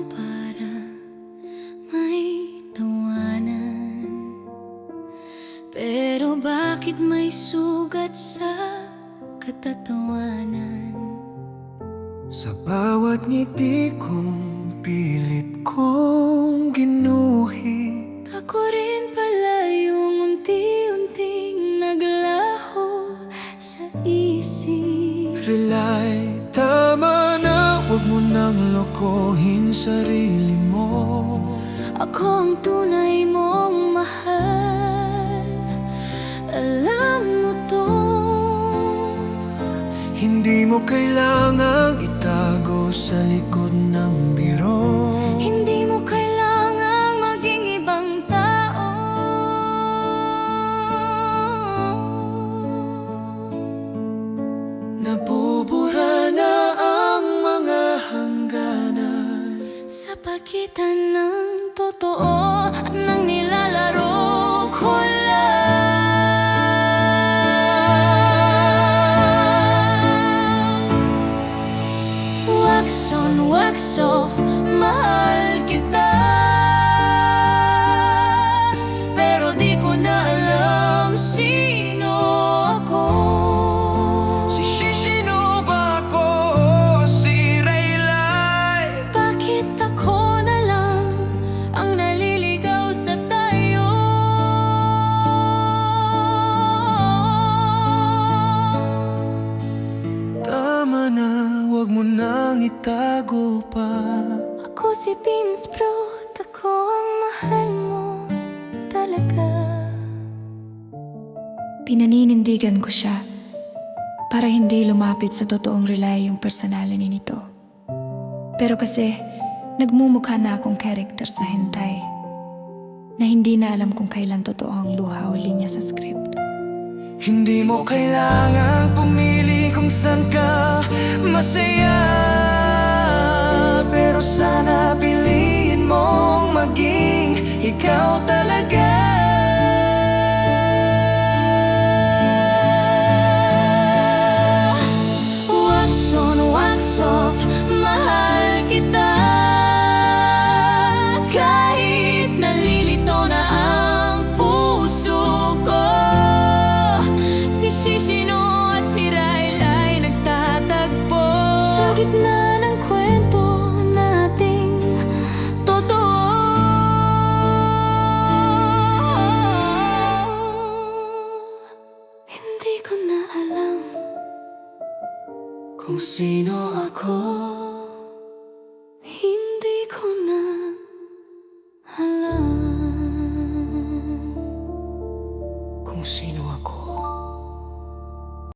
para may tawanan. Pero bakit may sugat sa katatawanan? Sa bawat ngiti kong pilit kong ginuhit, Ako rin pala yung unti-unting naglaho sa isip. Relay, tama na, huwag mo nang lokohin sarili mo. Ako ang tunay mong mahal, alam mo to. Hindi mo kailangang itago sa likod ng biro. Hindi mo kailangang maging ibang tao. Nabubura na ang mga hangganan Sa pagitan ng totoo at ng nilalaro ko lang. Wax on, wax off, mahal kita. Pero di ko na alam sino ako. Sino ba ako? Si Raylay. Bakit ako na lang ang naliligaw sa tayo? Tama na, huwag mo nang itago pa. Ako si Beans Brood, ako ang mahal mo talaga. Pinaninindigan ko siya para hindi lumapit sa totoong Relay yung personality nito. Pero kasi nagmumukha na akong character sa hentay na hindi na alam kung kailan totoo ang luha o linya sa script. Hindi mo kailangang pumili kung saan ka masaya, pero sana piliin mong maging ikaw talaga. Wax on, wax off, mahal kita. Kahit nalilito na ang puso ko. Si Shishino at si Raylay nagtatagpo sa gitna ng kwento nating totoo. Hindi ko na alam kung sino ako. Hindi ko na alam Kung sino